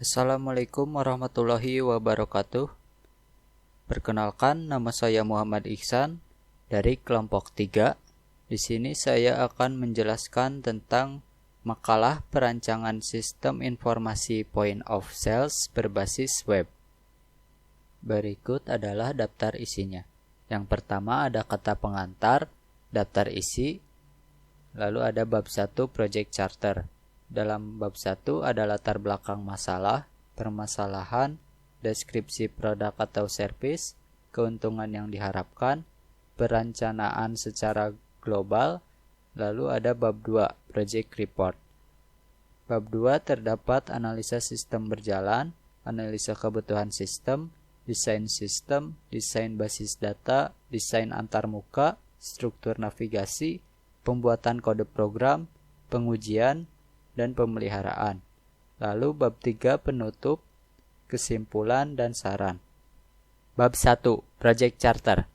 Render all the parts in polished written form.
Assalamualaikum warahmatullahi wabarakatuh. Perkenalkan, nama saya Muhammad Ihsan dari kelompok 3. Di sini saya akan menjelaskan tentang makalah perancangan sistem informasi point of sales berbasis web. Berikut adalah daftar isinya. Yang pertama ada kata pengantar, daftar isi, lalu ada bab 1 project charter. Dalam bab 1 ada latar belakang masalah, permasalahan, deskripsi produk atau service, keuntungan yang diharapkan, perencanaan secara global, lalu ada bab 2 project report. Bab 2 terdapat analisa sistem berjalan, analisa kebutuhan sistem, desain basis data, desain antarmuka, struktur navigasi, pembuatan kode program, pengujian, dan pemeliharaan. Lalu bab 3 penutup, kesimpulan, dan saran. Bab 1 Project Charter.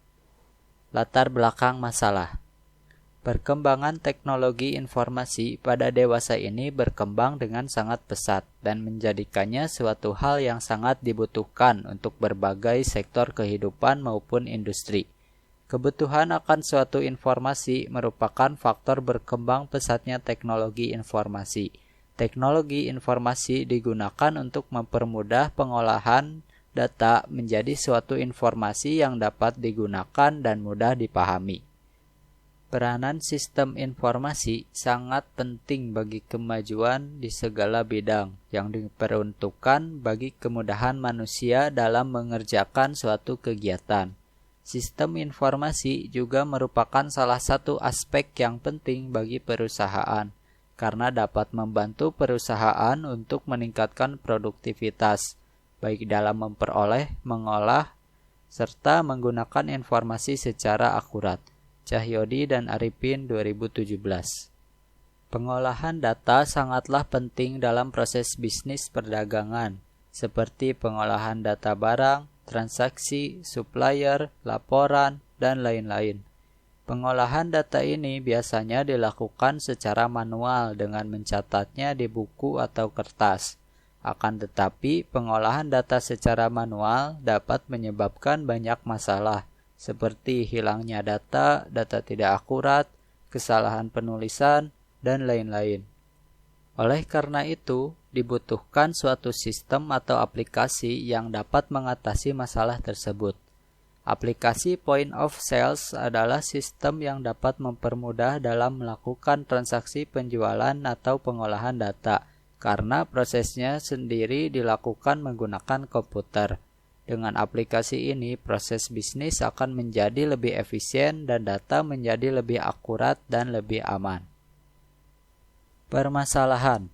Latar belakang masalah. Perkembangan teknologi informasi pada dewasa ini berkembang dengan sangat pesat dan menjadikannya suatu hal yang sangat dibutuhkan untuk berbagai sektor kehidupan maupun industri. Kebutuhan akan suatu informasi merupakan faktor berkembang pesatnya teknologi informasi. Teknologi informasi digunakan untuk mempermudah pengolahan data menjadi suatu informasi yang dapat digunakan dan mudah dipahami. Peranan sistem informasi sangat penting bagi kemajuan di segala bidang yang diperuntukkan bagi kemudahan manusia dalam mengerjakan suatu kegiatan. Sistem informasi juga merupakan salah satu aspek yang penting bagi perusahaan, karena dapat membantu perusahaan untuk meningkatkan produktivitas, baik dalam memperoleh, mengolah, serta menggunakan informasi secara akurat. Cahyodi dan Arifin 2017. Pengolahan data sangatlah penting dalam proses bisnis perdagangan, seperti pengolahan data barang, transaksi, supplier, laporan, dan lain-lain. Pengolahan data ini biasanya dilakukan secara manual dengan mencatatnya di buku atau kertas. Akan tetapi, pengolahan data secara manual dapat menyebabkan banyak masalah, seperti hilangnya data, data tidak akurat, kesalahan penulisan, dan lain-lain. Oleh karena itu, dibutuhkan suatu sistem atau aplikasi yang dapat mengatasi masalah tersebut. Aplikasi point of sales adalah sistem yang dapat mempermudah dalam melakukan transaksi penjualan atau pengolahan data, karena prosesnya sendiri dilakukan menggunakan komputer. Dengan aplikasi ini, proses bisnis akan menjadi lebih efisien dan data menjadi lebih akurat dan lebih aman. Permasalahan.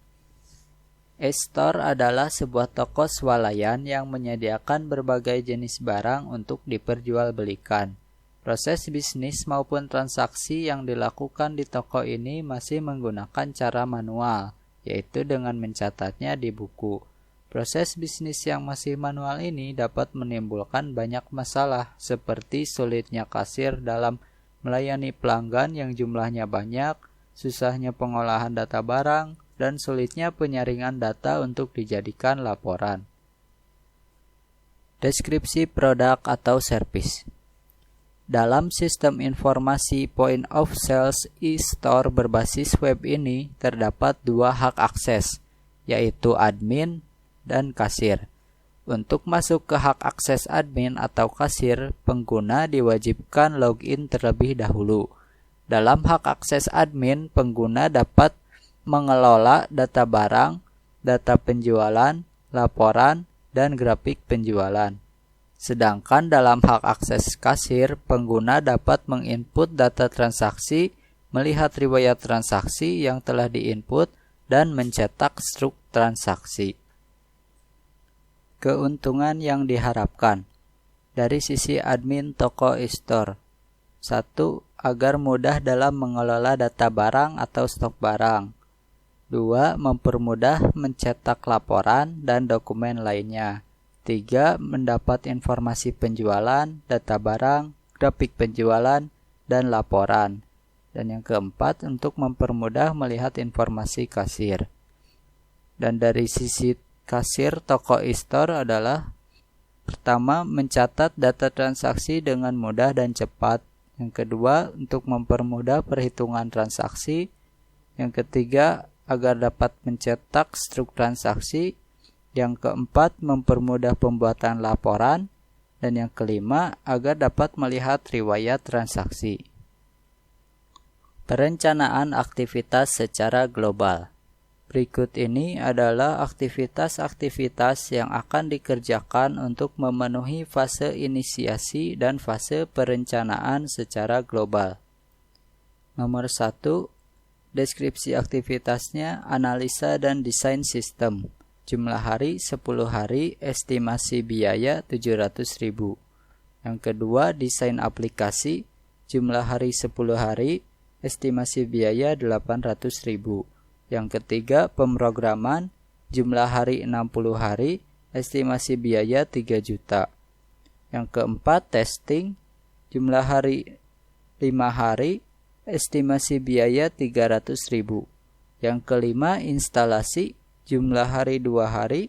E-store adalah sebuah toko swalayan yang menyediakan berbagai jenis barang untuk diperjualbelikan. Proses bisnis maupun transaksi yang dilakukan di toko ini masih menggunakan cara manual, yaitu dengan mencatatnya di buku. Proses bisnis yang masih manual ini dapat menimbulkan banyak masalah, seperti sulitnya kasir dalam melayani pelanggan yang jumlahnya banyak, susahnya pengolahan data barang, dan sulitnya penyaringan data untuk dijadikan laporan. Deskripsi produk atau service. Dalam sistem informasi point of sales e-store berbasis web ini terdapat dua hak akses, yaitu admin dan kasir. Untuk masuk ke hak akses admin atau kasir, pengguna diwajibkan login terlebih dahulu. Dalam hak akses admin, pengguna dapat mengelola data barang, data penjualan, laporan, dan grafik penjualan. Sedangkan dalam hak akses kasir, pengguna dapat menginput data transaksi, melihat riwayat transaksi yang telah diinput, dan mencetak struk transaksi. Keuntungan yang diharapkan dari sisi admin toko e-store. 1. Agar mudah dalam mengelola data barang atau stok barang. 2. Mempermudah mencetak laporan dan dokumen lainnya. 3. Mendapat informasi penjualan, data barang, grafik penjualan, dan laporan. Dan yang keempat, untuk mempermudah melihat informasi kasir. Dan dari sisi kasir toko e-store adalah pertama, mencatat data transaksi dengan mudah dan cepat. Yang kedua, untuk mempermudah perhitungan transaksi. Yang ketiga, agar dapat mencetak struk transaksi. Yang keempat, mempermudah pembuatan laporan. Dan yang kelima, agar dapat melihat riwayat transaksi. Perencanaan aktivitas secara global. Berikut ini adalah aktivitas-aktivitas yang akan dikerjakan untuk memenuhi fase inisiasi dan fase perencanaan secara global. Nomor 1, deskripsi aktivitasnya, analisa dan desain sistem. Jumlah hari 10 hari, estimasi biaya 700.000. Yang kedua, desain aplikasi, jumlah hari 10 hari, estimasi biaya 800.000. Yang ketiga, pemrograman, jumlah hari 60 hari, estimasi biaya 3 juta. Yang keempat, testing, jumlah hari 5 hari, estimasi biaya 300.000. Yang kelima, instalasi, jumlah hari 2 hari,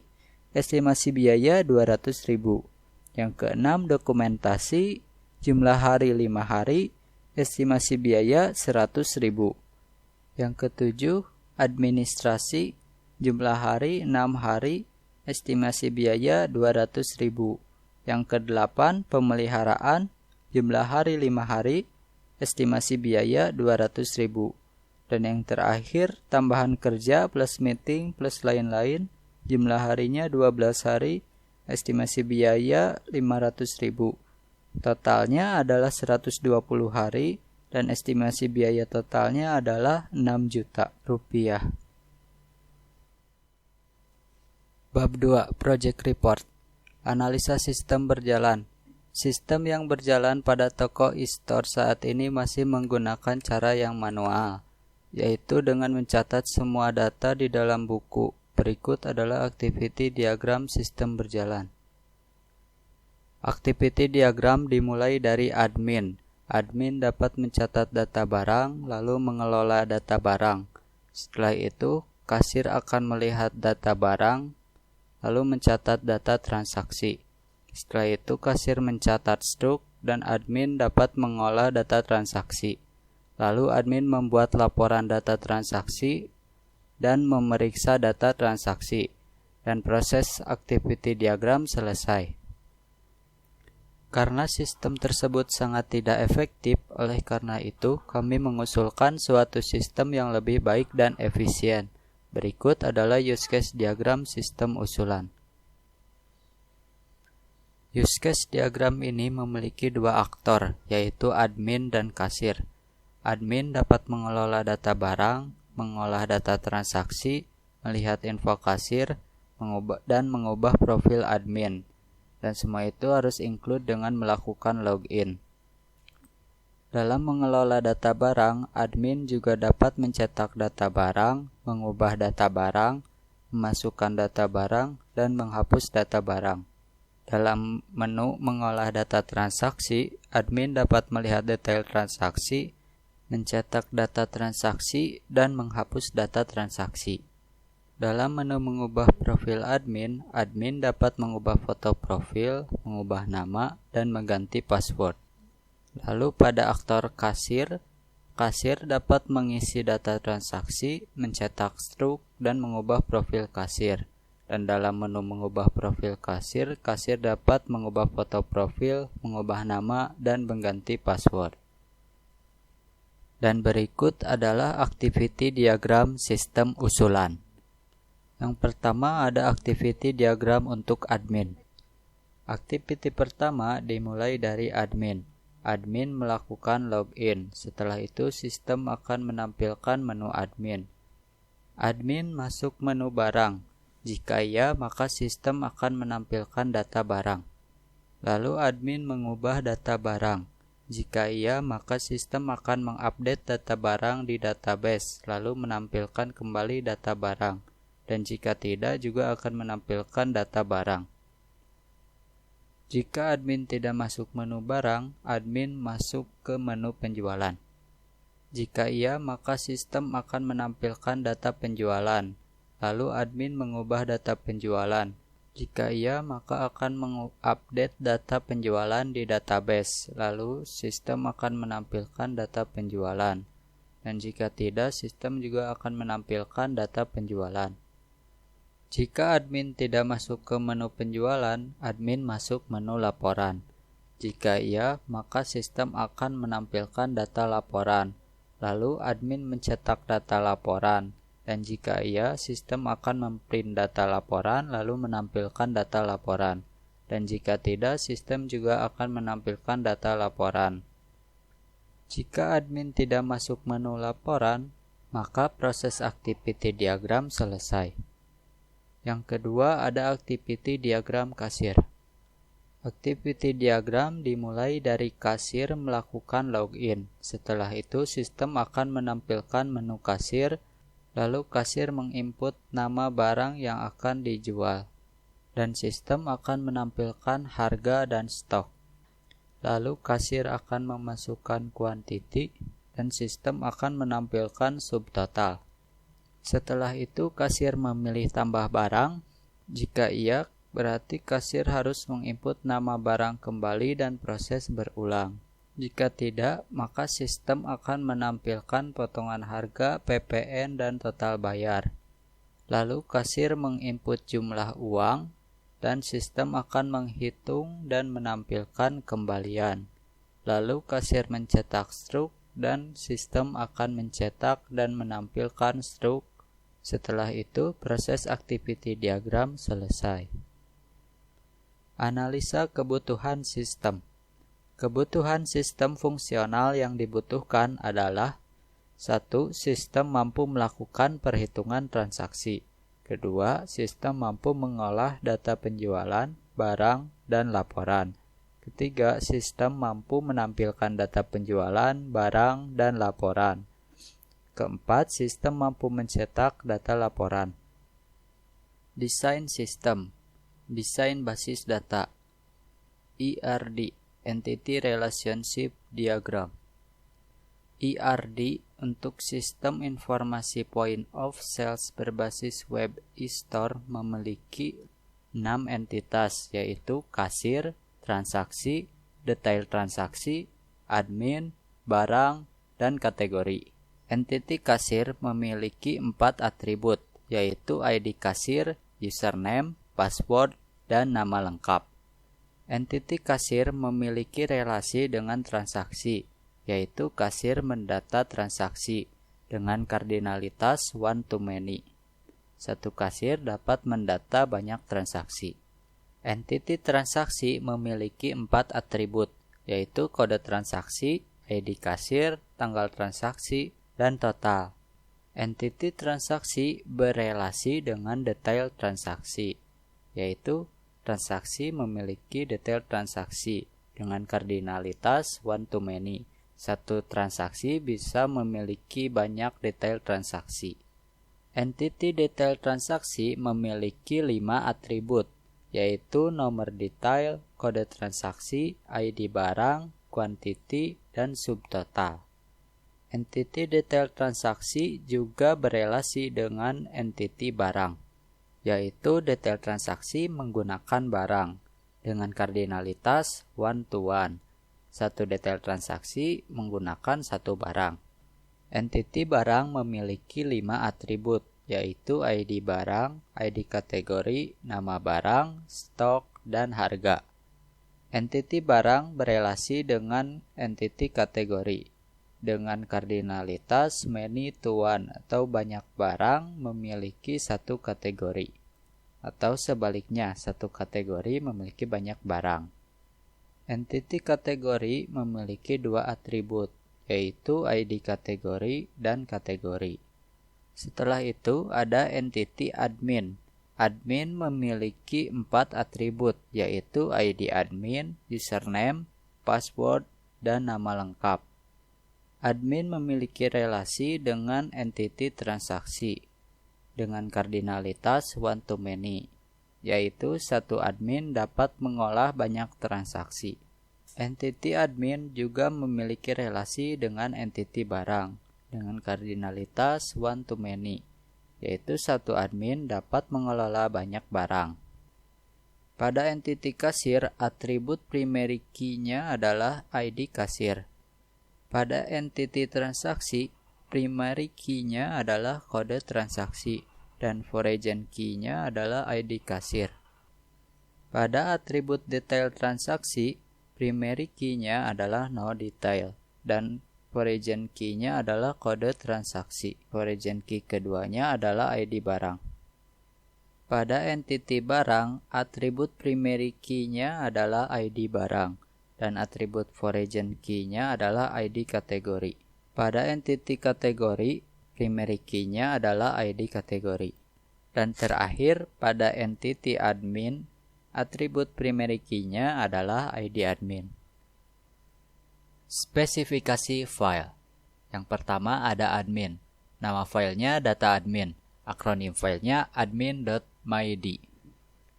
estimasi biaya 200.000. Yang keenam, dokumentasi, jumlah hari 5 hari, estimasi biaya 100.000. Yang ketujuh, administrasi, jumlah hari 6 hari, estimasi biaya 200.000. Yang kedelapan, pemeliharaan, jumlah hari 5 hari, estimasi biaya 200.000. Dan yang terakhir, tambahan kerja plus meeting plus lain-lain, jumlah harinya 12 hari, estimasi biaya 500.000. Totalnya adalah 120 hari, dan estimasi biaya totalnya adalah 6 juta rupiah. Bab 2, Project Report. Analisa sistem berjalan. Sistem yang berjalan pada toko e-store saat ini masih menggunakan cara yang manual, yaitu dengan mencatat semua data di dalam buku. Berikut adalah activity diagram sistem berjalan. Activity diagram dimulai dari admin. Admin dapat mencatat data barang, lalu mengelola data barang. Setelah itu, kasir akan melihat data barang, lalu mencatat data transaksi. Setelah itu, kasir mencatat struk, dan admin dapat mengolah data transaksi. Lalu, admin membuat laporan data transaksi dan memeriksa data transaksi, dan proses activity diagram selesai. Karena sistem tersebut sangat tidak efektif, oleh karena itu kami mengusulkan suatu sistem yang lebih baik dan efisien. Berikut adalah use case diagram sistem usulan. Use case diagram ini memiliki dua aktor, yaitu admin dan kasir. Admin dapat mengelola data barang, mengolah data transaksi, melihat info kasir, dan mengubah profil admin. Dan semua itu harus include dengan melakukan login. Dalam mengelola data barang, admin juga dapat mencetak data barang, mengubah data barang, memasukkan data barang, dan menghapus data barang. Dalam menu mengolah data transaksi, admin dapat melihat detail transaksi, mencetak data transaksi, dan menghapus data transaksi. Dalam menu mengubah profil admin, admin dapat mengubah foto profil, mengubah nama, dan mengganti password. Lalu pada aktor kasir, kasir dapat mengisi data transaksi, mencetak struk, dan mengubah profil kasir. Dan dalam menu mengubah profil kasir, kasir dapat mengubah foto profil, mengubah nama, dan mengganti password. Dan berikut adalah activity diagram sistem usulan. Yang pertama ada activity diagram untuk admin. Activity pertama dimulai dari admin. Admin melakukan login. Setelah itu sistem akan menampilkan menu admin. Admin masuk menu barang. Jika iya, maka sistem akan menampilkan data barang. Lalu admin mengubah data barang. Jika iya, maka sistem akan mengupdate data barang di database, lalu menampilkan kembali data barang. Dan jika tidak, juga akan menampilkan data barang. Jika admin tidak masuk menu barang, admin masuk ke menu penjualan. Jika iya, maka sistem akan menampilkan data penjualan. lalu admin mengubah data penjualan. Jika iya, maka akan mengupdate data penjualan di database, lalu sistem akan menampilkan data penjualan. Dan jika tidak, sistem juga akan menampilkan data penjualan. Jika admin tidak masuk ke menu penjualan, admin masuk menu laporan. Jika iya, maka sistem akan menampilkan data laporan, lalu admin mencetak data laporan. Dan jika iya, sistem akan memprint data laporan lalu menampilkan data laporan. Dan jika tidak, sistem juga akan menampilkan data laporan. Jika admin tidak masuk menu laporan, maka proses activity diagram selesai. Yang kedua ada activity diagram kasir. Activity diagram dimulai dari kasir melakukan login. Setelah itu, sistem akan menampilkan menu kasir. Lalu kasir menginput nama barang yang akan dijual, dan sistem akan menampilkan harga dan stok. Lalu kasir akan memasukkan kuantiti, dan sistem akan menampilkan subtotal. Setelah itu kasir memilih tambah barang. Jika iya, berarti kasir harus menginput nama barang kembali dan proses berulang. Jika tidak, maka sistem akan menampilkan potongan harga, PPN, dan total bayar. Lalu kasir menginput jumlah uang, dan sistem akan menghitung dan menampilkan kembalian. Lalu kasir mencetak struk, dan sistem akan mencetak dan menampilkan struk. Setelah itu, proses activity diagram selesai. Analisa kebutuhan sistem. Kebutuhan sistem fungsional yang dibutuhkan adalah 1. Sistem mampu melakukan perhitungan transaksi. 2. Sistem mampu mengolah data penjualan, barang, dan laporan. 3. Sistem mampu menampilkan data penjualan, barang, dan laporan. 4. Sistem mampu mencetak data laporan. Desain sistem. Desain basis data. ERD. Entity Relationship Diagram. ERD untuk sistem informasi point of sales berbasis web e-store memiliki 6 entitas, yaitu kasir, transaksi, detail transaksi, admin, barang, dan kategori. Entity kasir memiliki 4 atribut, yaitu ID kasir, username, password, dan nama lengkap. Entity kasir memiliki relasi dengan transaksi, yaitu kasir mendata transaksi dengan kardinalitas one to many. Satu kasir dapat mendata banyak transaksi. Entity transaksi memiliki 4 atribut, yaitu kode transaksi, ID kasir, tanggal transaksi, dan total. Entity transaksi berelasi dengan detail transaksi, yaitu transaksi memiliki detail transaksi dengan kardinalitas one to many. Satu transaksi bisa memiliki banyak detail transaksi. Entity detail transaksi memiliki 5 atribut, yaitu nomor detail, kode transaksi, ID barang, quantity, dan subtotal. Entity detail transaksi juga berelasi dengan entity barang, yaitu detail transaksi menggunakan barang dengan kardinalitas one to one. Satu detail transaksi menggunakan satu barang. Entity barang memiliki 5 atribut, yaitu ID barang, ID kategori, nama barang, stok, dan harga. Entity barang berelasi dengan entity kategori dengan kardinalitas many to one atau banyak barang memiliki satu kategori, atau sebaliknya satu kategori memiliki banyak barang. Entity kategori memiliki 2 atribut, yaitu ID kategori dan kategori. Setelah itu ada entity admin. Admin memiliki 4 atribut, yaitu ID admin, username, password, dan nama lengkap. Admin memiliki relasi dengan entity transaksi dengan kardinalitas one to many, yaitu satu admin dapat mengolah banyak transaksi. Entity admin juga memiliki relasi dengan entity barang dengan kardinalitas one to many, yaitu satu admin dapat mengelola banyak barang. Pada entity kasir, atribut primary key-nya adalah ID kasir. Pada entity transaksi, primary key-nya adalah kode transaksi dan foreign key-nya adalah ID kasir. Pada atribut detail transaksi, primary key-nya adalah no detail dan foreign key-nya adalah kode transaksi. Foreign key keduanya adalah ID barang. Pada entity barang, atribut primary key-nya adalah ID barang dan atribut foreign key-nya adalah ID kategori. Pada entity kategori, primary key-nya adalah ID kategori. Dan terakhir, pada entity admin, atribut primary key-nya adalah ID admin. Spesifikasi file. Yang pertama ada admin. Nama filenya data admin. Akronim filenya admin.myd.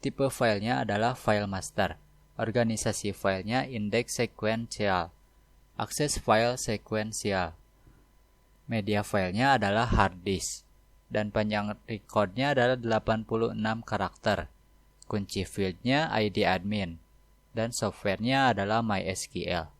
Tipe filenya adalah file master. Organisasi filenya index sequential. Akses file sequential. Media filenya adalah hard disk. Dan panjang recordnya adalah 86 karakter. Kunci fieldnya ID admin. Dan softwarenya adalah MySQL.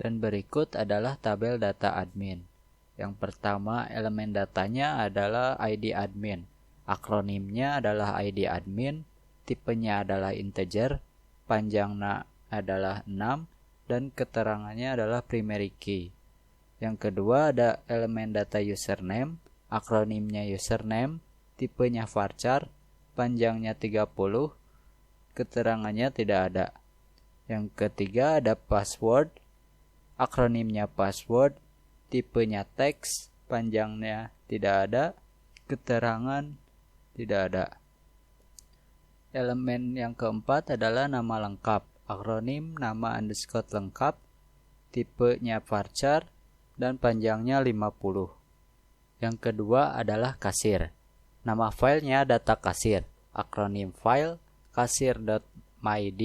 Dan berikut adalah tabel data admin. Yang pertama, elemen datanya adalah ID admin. Akronimnya adalah ID admin, tipenya adalah integer, panjangnya adalah 6, dan keterangannya adalah primary key. Yang kedua ada elemen data username, akronimnya username, tipenya varchar, panjangnya 30, keterangannya tidak ada. Yang ketiga ada password, akronimnya password, tipenya teks, panjangnya tidak ada, keterangan tidak ada. Elemen yang keempat adalah nama lengkap, akronim nama underscore lengkap, tipenya varchar, dan panjangnya 50. Yang kedua adalah kasir. Nama filenya data kasir, akronim file, kasir.myd,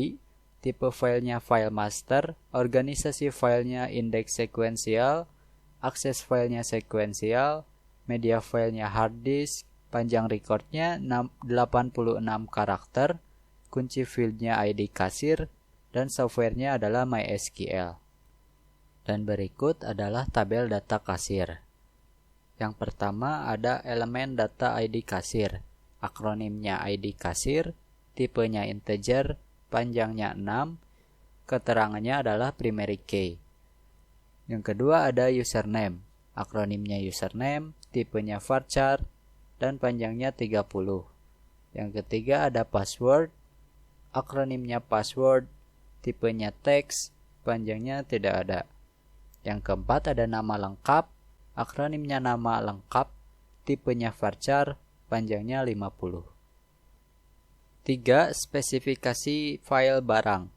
tipe filenya file master, organisasi filenya index sequential, akses filenya sequential, media filenya hard disk, panjang recordnya 86 karakter, kunci fieldnya ID kasir, dan softwarenya adalah MySQL. Dan berikut adalah tabel data kasir. Yang pertama ada elemen data ID kasir, akronimnya ID kasir, tipenya integer, panjangnya 6, keterangannya adalah primary key. Yang kedua ada username, akronimnya username, tipenya varchar, dan panjangnya 30. Yang ketiga ada password, akronimnya password, tipenya teks, panjangnya tidak ada. Yang keempat ada nama lengkap, akronimnya nama lengkap, tipenya varchar, panjangnya 50. 3. Spesifikasi file barang.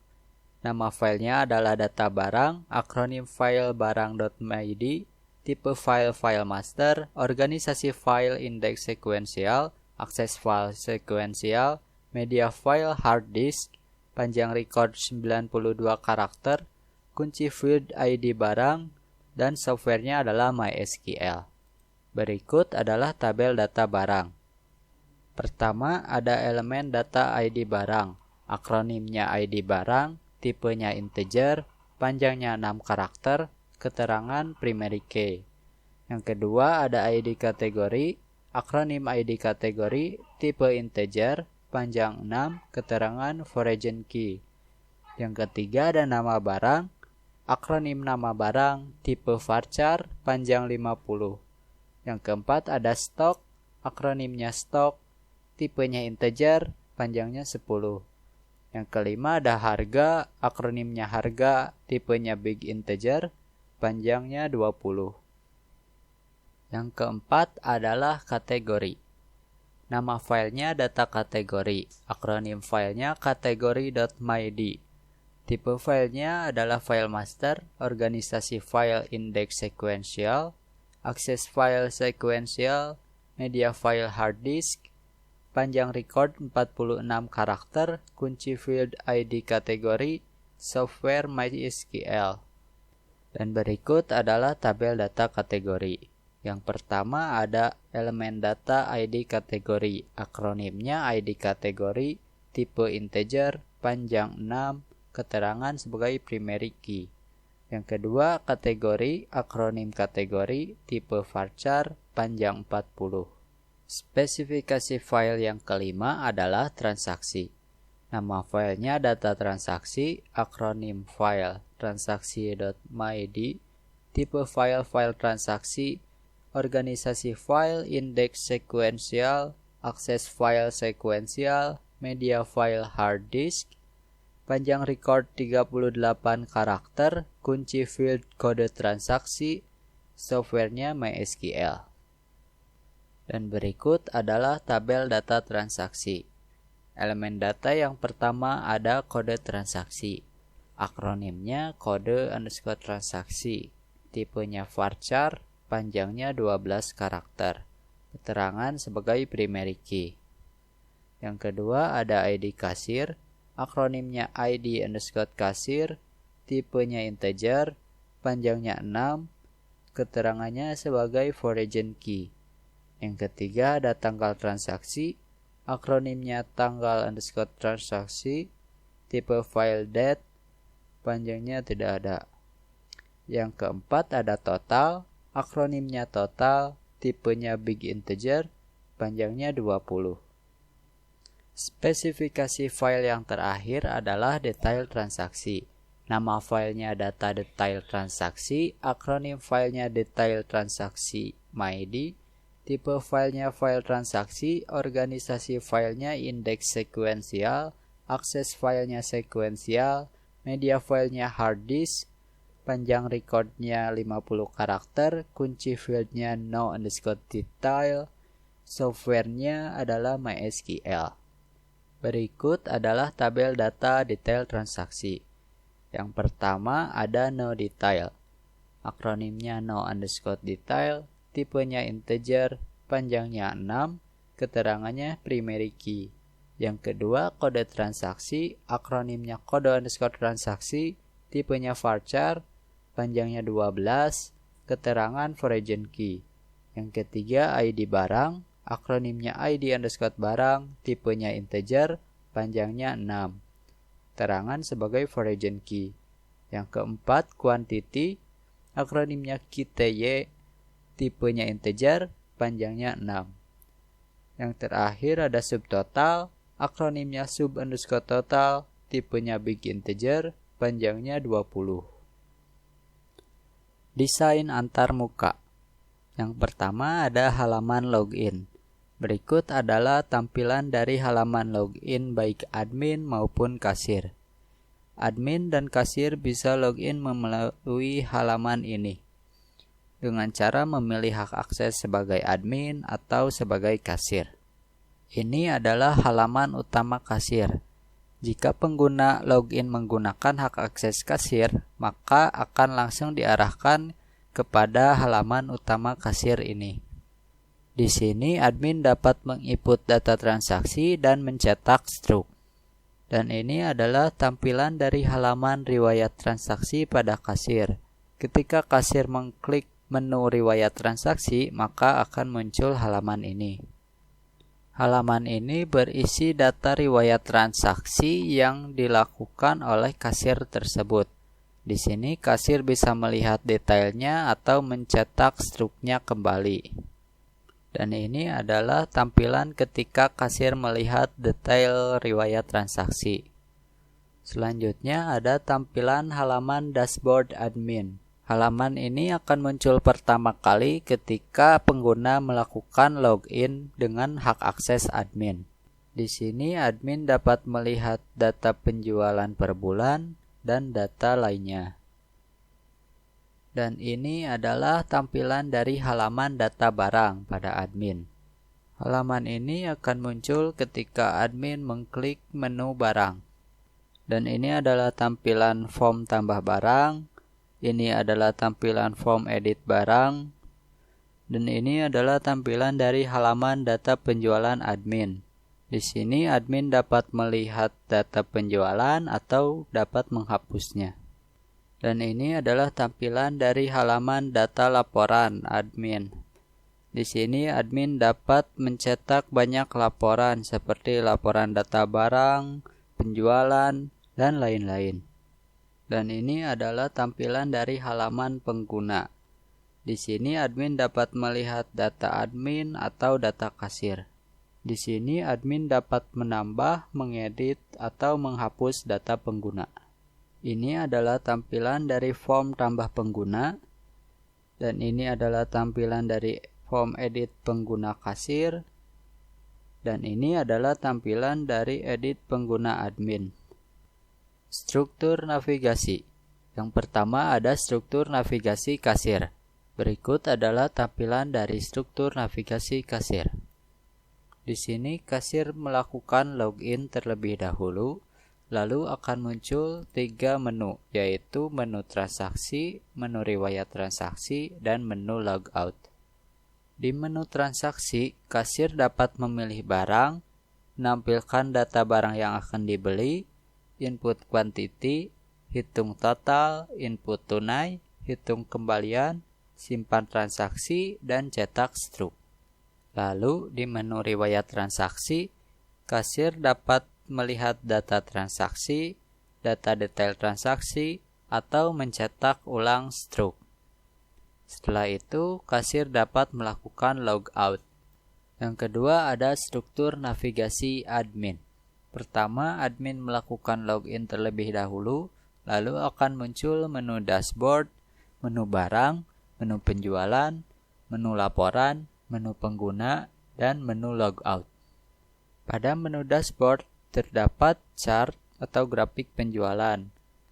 Nama filenya adalah data barang, akronim file barang.myd, tipe file master, organisasi file index sequential, akses file sequential, media file hard disk, panjang record 92 karakter, kunci field ID barang, dan softwarenya adalah MySQL. Berikut adalah tabel data barang. Pertama ada elemen data ID barang, akronimnya ID barang, tipenya integer, panjangnya 6 karakter, keterangan primary key. Yang kedua ada ID kategori, akronim ID kategori, tipe integer, panjang 6, keterangan foreign key. Yang ketiga ada nama barang, akronim nama barang, tipe varchar, panjang 50. Yang keempat ada stok, akronimnya stok, tipenya integer, panjangnya 10. Yang kelima ada harga, akronimnya harga, tipenya big integer, panjangnya 20. Yang keempat adalah kategori. Nama filenya data kategori, akronim filenya kategori.myd. Tipe filenya adalah file master, organisasi file index sequential, akses file sequential, media file hard disk, panjang record 46 karakter, kunci field ID kategori, software MySQL. Dan berikut adalah tabel data kategori. Yang pertama ada elemen data ID kategori, akronimnya ID kategori, tipe integer, panjang 6, keterangan sebagai primary key. Yang kedua kategori, akronim kategori, tipe varchar, panjang 40. Spesifikasi file yang kelima adalah transaksi. Nama filenya data transaksi, akronim file transaksi.myd, tipe file transaksi, organisasi file indeks sekuensial, akses file sekuensial, media file hard disk, panjang record 38 karakter, kunci field kode transaksi, softwarenya MySQL. Dan berikut adalah tabel data transaksi. Elemen data yang pertama ada kode transaksi. Akronimnya kode underscore transaksi. Tipenya varchar, panjangnya 12 karakter. Keterangan sebagai primary key. Yang kedua ada ID kasir. Akronimnya ID underscore kasir. Tipenya integer, panjangnya 6. Keterangannya sebagai foreign key. Yang ketiga ada tanggal transaksi. Akronimnya tanggal underscore transaksi. Tipe file date, panjangnya tidak ada. Yang keempat ada total. Akronimnya total, tipenya big integer, panjangnya 20. Spesifikasi file yang terakhir adalah detail transaksi. Nama filenya data detail transaksi, akronim filenya detail transaksi MyD, tipe filenya file transaksi, organisasi filenya indeks sekuensial, akses filenya sekuensial, media filenya hard disk, panjang recordnya 50 karakter, kunci fieldnya no underscore detail, softwarenya adalah MySQL. Berikut adalah tabel data detail transaksi. Yang pertama ada no detail. Akronimnya no underscore detail, tipenya integer, panjangnya 6, keterangannya primary key. Yang kedua kode transaksi, akronimnya kode underscore transaksi, tipenya varchar, panjangnya 12, keterangan foreign key. Yang ketiga ID barang, akronimnya ID underscore barang, tipenya integer, panjangnya 6. Keterangan sebagai foreign key. Yang keempat quantity, akronimnya QTY, tipenya integer, panjangnya 6. Yang terakhir ada subtotal, akronimnya sub underscore total, tipenya big integer, panjangnya 20. Desain antarmuka. Yang pertama ada halaman login. Berikut adalah tampilan dari halaman login baik admin maupun kasir. Admin dan kasir bisa login melalui halaman ini dengan cara memilih hak akses sebagai admin atau sebagai kasir. Ini adalah halaman utama kasir. Jika pengguna login menggunakan hak akses kasir, maka akan langsung diarahkan kepada halaman utama kasir ini. Di sini admin dapat menginput data transaksi dan mencetak struk. Dan ini adalah tampilan dari halaman riwayat transaksi pada kasir. Ketika kasir mengklik menu riwayat transaksi, maka akan muncul halaman ini. Halaman ini berisi data riwayat transaksi yang dilakukan oleh kasir tersebut. Di sini kasir bisa melihat detailnya atau mencetak struknya kembali. Dan ini adalah tampilan ketika kasir melihat detail riwayat transaksi. Selanjutnya ada tampilan halaman dashboard admin. Halaman ini akan muncul pertama kali ketika pengguna melakukan login dengan hak akses admin. Di sini admin dapat melihat data penjualan per bulan dan data lainnya. Dan ini adalah tampilan dari halaman data barang pada admin. Halaman ini akan muncul ketika admin mengklik menu barang. Dan ini adalah tampilan form tambah barang. Ini adalah tampilan form edit barang. Dan ini adalah tampilan dari halaman data penjualan admin. Di sini admin dapat melihat data penjualan atau dapat menghapusnya. Dan ini adalah tampilan dari halaman data laporan admin. Di sini admin dapat mencetak banyak laporan seperti laporan data barang, penjualan, dan lain-lain. Dan ini adalah tampilan dari halaman pengguna. Di sini admin dapat melihat data admin atau data kasir. Di sini admin dapat menambah, mengedit, atau menghapus data pengguna. Ini adalah tampilan dari form tambah pengguna. Dan ini adalah tampilan dari form edit pengguna kasir, dan ini adalah tampilan dari edit pengguna admin. Struktur navigasi. Yang pertama ada struktur navigasi kasir. Berikut adalah tampilan dari struktur navigasi kasir. Di sini kasir melakukan login terlebih dahulu, lalu akan muncul 3 menu, yaitu menu transaksi, menu riwayat transaksi, dan menu logout. Di menu transaksi, kasir dapat memilih barang, menampilkan data barang yang akan dibeli, input quantity, hitung total, input tunai, hitung kembalian, simpan transaksi, dan cetak struk. Lalu di menu riwayat transaksi, kasir dapat melihat data transaksi, data detail transaksi, atau mencetak ulang struk. Setelah itu, kasir dapat melakukan logout. Yang kedua ada struktur navigasi admin. Pertama, admin melakukan login terlebih dahulu, lalu akan muncul menu dashboard, menu barang, menu penjualan, menu laporan, menu pengguna, dan menu logout. Pada menu dashboard, terdapat chart atau grafik penjualan,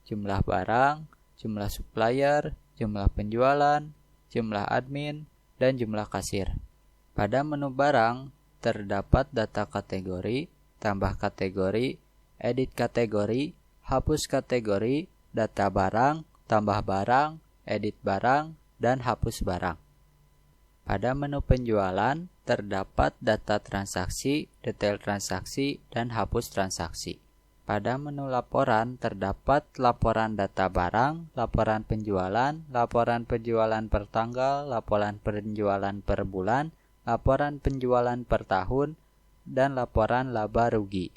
jumlah barang, jumlah supplier, jumlah penjualan, jumlah admin, dan jumlah kasir. Pada menu barang, terdapat data kategori, tambah kategori, edit kategori, hapus kategori, data barang, tambah barang, edit barang, dan hapus barang. Pada menu penjualan, terdapat data transaksi, detail transaksi, dan hapus transaksi. Pada menu laporan, terdapat laporan data barang, laporan penjualan per tanggal, laporan penjualan per bulan, laporan penjualan per tahun, dan laporan laba rugi.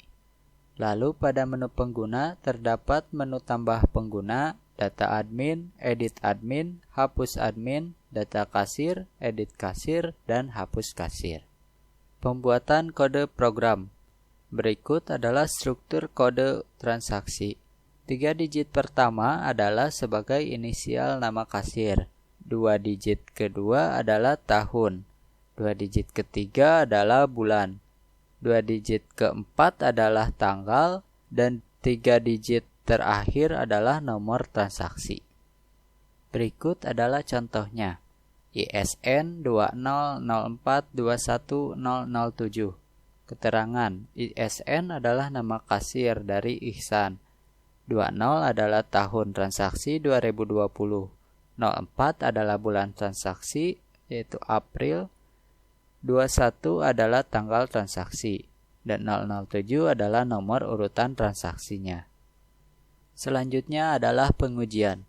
Lalu pada menu pengguna, terdapat menu tambah pengguna, data admin, edit admin, hapus admin, data kasir, edit kasir, dan hapus kasir. Pembuatan kode program. Berikut adalah struktur kode transaksi. 3 digit pertama adalah sebagai inisial nama kasir. 2 digit kedua adalah tahun. 2 digit ketiga adalah bulan. 2 digit keempat adalah tanggal. Dan 3 digit terakhir adalah nomor transaksi. Berikut adalah contohnya. ISN 2004210007. Keterangan, ISN adalah nama kasir dari Ihsan. 20 adalah tahun transaksi 2020. 04 adalah bulan transaksi yaitu April. 21 adalah tanggal transaksi dan 007 adalah nomor urutan transaksinya. Selanjutnya adalah pengujian.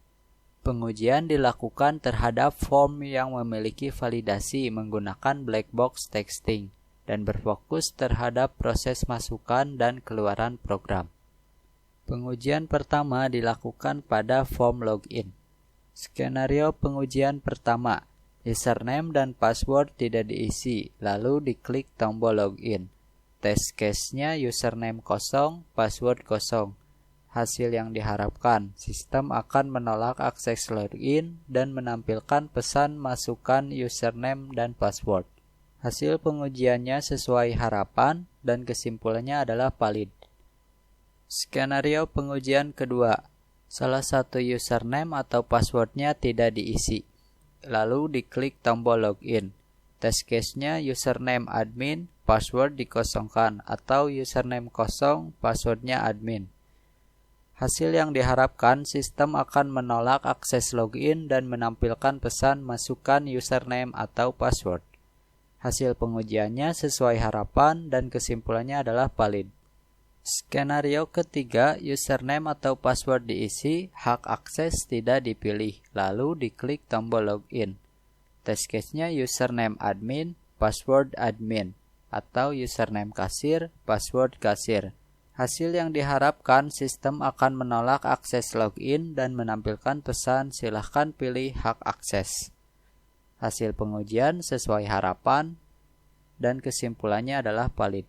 Pengujian dilakukan terhadap form yang memiliki validasi menggunakan black box texting dan berfokus terhadap proses masukan dan keluaran program. Pengujian pertama dilakukan pada form login. Skenario pengujian pertama, username dan password tidak diisi, lalu diklik tombol login. Test case-nya username kosong, password kosong. Hasil yang diharapkan, sistem akan menolak akses login dan menampilkan pesan masukkan username dan password. Hasil pengujiannya sesuai harapan dan kesimpulannya adalah valid. Skenario pengujian kedua, salah satu username atau passwordnya tidak diisi. Lalu diklik tombol login. Test case-nya username admin, password dikosongkan atau username kosong, passwordnya admin. Hasil yang diharapkan, sistem akan menolak akses login dan menampilkan pesan masukkan username atau password. Hasil pengujiannya sesuai harapan dan kesimpulannya adalah valid. Skenario ketiga, username atau password diisi, hak akses tidak dipilih, lalu diklik tombol login. Test case-nya username admin, password admin, atau username kasir, password kasir. Hasil yang diharapkan, sistem akan menolak akses login dan menampilkan pesan silahkan pilih hak akses. Hasil pengujian sesuai harapan dan kesimpulannya adalah valid.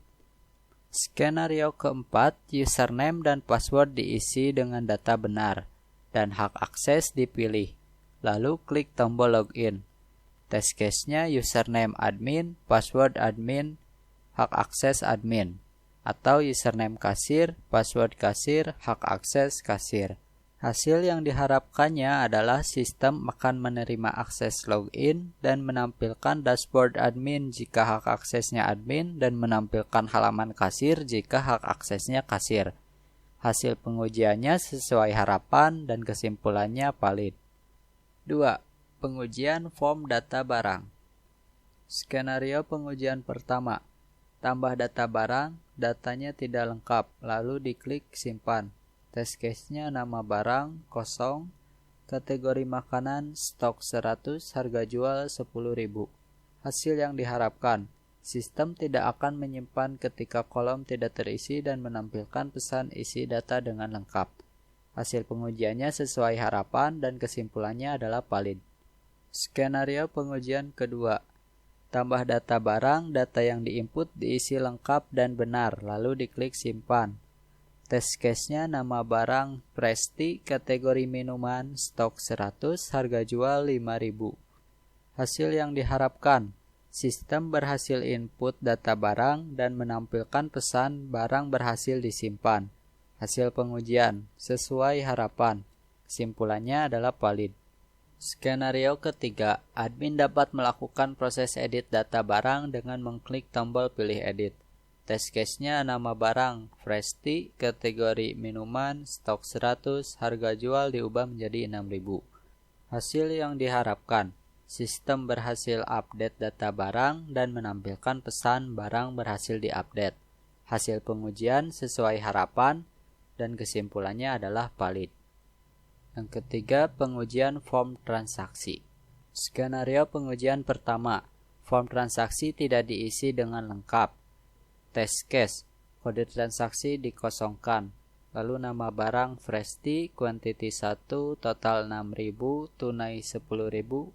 Skenario keempat, username dan password diisi dengan data benar dan hak akses dipilih. Lalu klik tombol login. Test case-nya username admin, password admin, hak akses admin, atau username kasir, password kasir, hak akses kasir. Hasil yang diharapkannya adalah sistem akan menerima akses login dan menampilkan dashboard admin jika hak aksesnya admin dan menampilkan halaman kasir jika hak aksesnya kasir. Hasil pengujiannya sesuai harapan dan kesimpulannya valid. 2. Pengujian form data barang. Skenario pengujian pertama. Tambah data barang, datanya tidak lengkap, lalu diklik simpan. Test case-nya nama barang, kosong, kategori makanan, stok 100, harga jual 10.000. Hasil yang diharapkan, sistem tidak akan menyimpan ketika kolom tidak terisi dan menampilkan pesan isi data dengan lengkap. Hasil pengujiannya sesuai harapan dan kesimpulannya adalah valid. Skenario pengujian kedua. Tambah data barang, data yang diinput diisi lengkap dan benar, lalu diklik simpan. Test case-nya nama barang Presti, kategori minuman, stok 100, harga jual 5.000. Hasil yang diharapkan, sistem berhasil input data barang dan menampilkan pesan barang berhasil disimpan. Hasil pengujian sesuai harapan. Kesimpulannya adalah valid. Skenario ketiga, admin dapat melakukan proses edit data barang dengan mengklik tombol pilih edit. Test case-nya nama barang Presti, kategori minuman, stok 100, harga jual diubah menjadi 6.000. Hasil yang diharapkan, sistem berhasil update data barang dan menampilkan pesan barang berhasil diupdate. Hasil pengujian sesuai harapan dan kesimpulannya adalah valid. Yang ketiga, pengujian form transaksi. Skenario pengujian pertama, form transaksi tidak diisi dengan lengkap. Test case, kode transaksi dikosongkan, lalu nama barang Presti, kuantiti 1, total 6.000, tunai 10.000,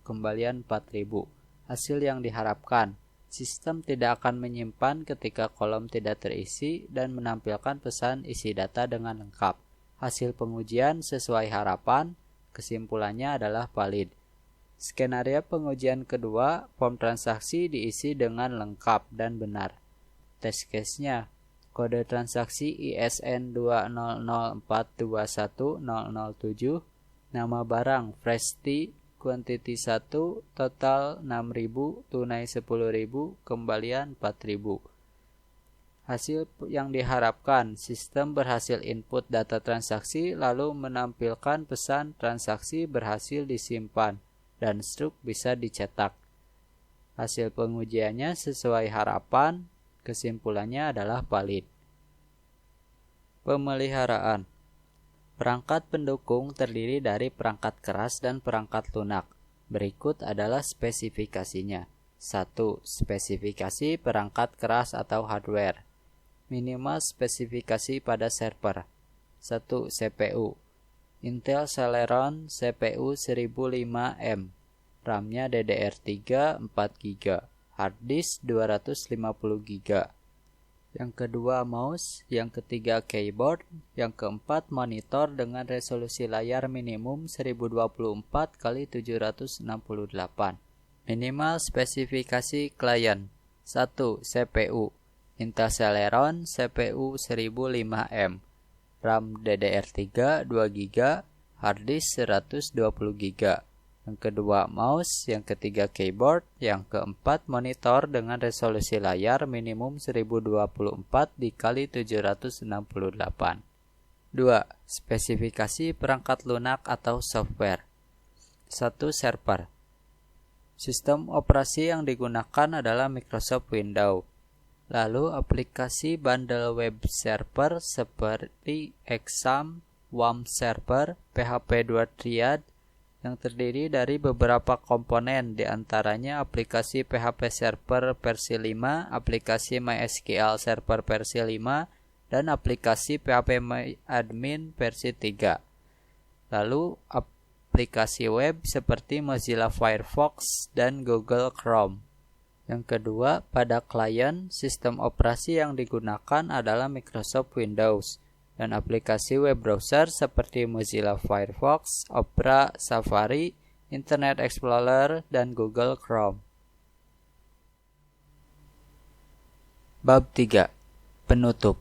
kembalian 4.000. Hasil yang diharapkan, sistem tidak akan menyimpan ketika kolom tidak terisi dan menampilkan pesan isi data dengan lengkap. Hasil pengujian sesuai harapan, kesimpulannya adalah valid. Skenario pengujian kedua, form transaksi diisi dengan lengkap dan benar. Test case-nya, kode transaksi ISN 200421007, nama barang Presti, kuantiti 1, total 6.000, tunai 10.000, kembalian 4.000. Hasil yang diharapkan, sistem berhasil input data transaksi lalu menampilkan pesan transaksi berhasil disimpan dan struk bisa dicetak. Hasil pengujiannya sesuai harapan. Kesimpulannya adalah valid. Pemeliharaan. Perangkat pendukung terdiri dari perangkat keras dan perangkat lunak. Berikut adalah spesifikasinya. 1. Spesifikasi perangkat keras atau hardware. Minimal spesifikasi pada server. 1. CPU. Intel Celeron CPU 1005M. RAM-nya DDR3 4GB. Hard disk 250 GB. Yang kedua mouse, yang ketiga keyboard, yang keempat monitor dengan resolusi layar minimum 1024x768. Minimal spesifikasi klien. 1. CPU. Intel Celeron CPU 1005M. RAM DDR3 2GB, hard disk 120GB. Yang kedua mouse, yang ketiga keyboard, yang keempat monitor dengan resolusi layar minimum 1024x768. 2. Spesifikasi perangkat lunak atau software. 1. Server. Sistem operasi yang digunakan adalah Microsoft Windows. Lalu aplikasi bundle web server seperti Exam, WAM server, PHP 2 Triad, yang terdiri dari beberapa komponen, diantaranya aplikasi PHP Server versi 5, aplikasi MySQL Server versi 5, dan aplikasi PHP Admin versi 3. Lalu aplikasi web seperti Mozilla Firefox dan Google Chrome. Yang kedua, pada klien, sistem operasi yang digunakan adalah Microsoft Windows, dan aplikasi web browser seperti Mozilla Firefox, Opera, Safari, Internet Explorer, dan Google Chrome. Bab 3. Penutup.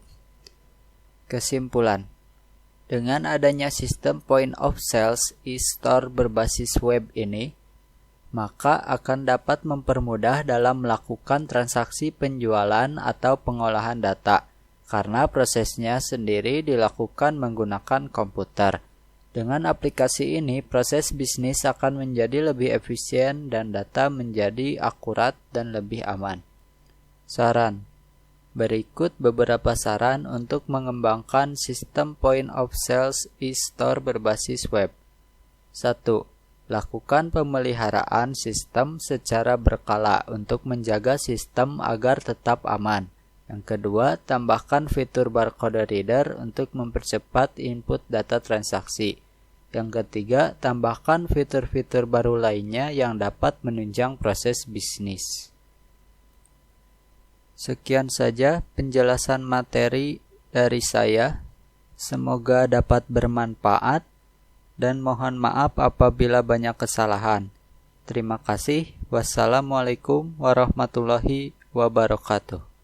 Kesimpulan. Dengan adanya sistem point of sales e-store berbasis web ini, maka akan dapat mempermudah dalam melakukan transaksi penjualan atau pengolahan data, karena prosesnya sendiri dilakukan menggunakan komputer. Dengan aplikasi ini, proses bisnis akan menjadi lebih efisien dan data menjadi akurat dan lebih aman. Saran. Berikut beberapa saran untuk mengembangkan sistem point of sales e-store berbasis web. 1. Lakukan pemeliharaan sistem secara berkala untuk menjaga sistem agar tetap aman. Yang kedua, tambahkan fitur barcode reader untuk mempercepat input data transaksi. Yang ketiga, tambahkan fitur-fitur baru lainnya yang dapat menunjang proses bisnis. Sekian saja penjelasan materi dari saya. Semoga dapat bermanfaat dan mohon maaf apabila banyak kesalahan. Terima kasih. Wassalamualaikum warahmatullahi wabarakatuh.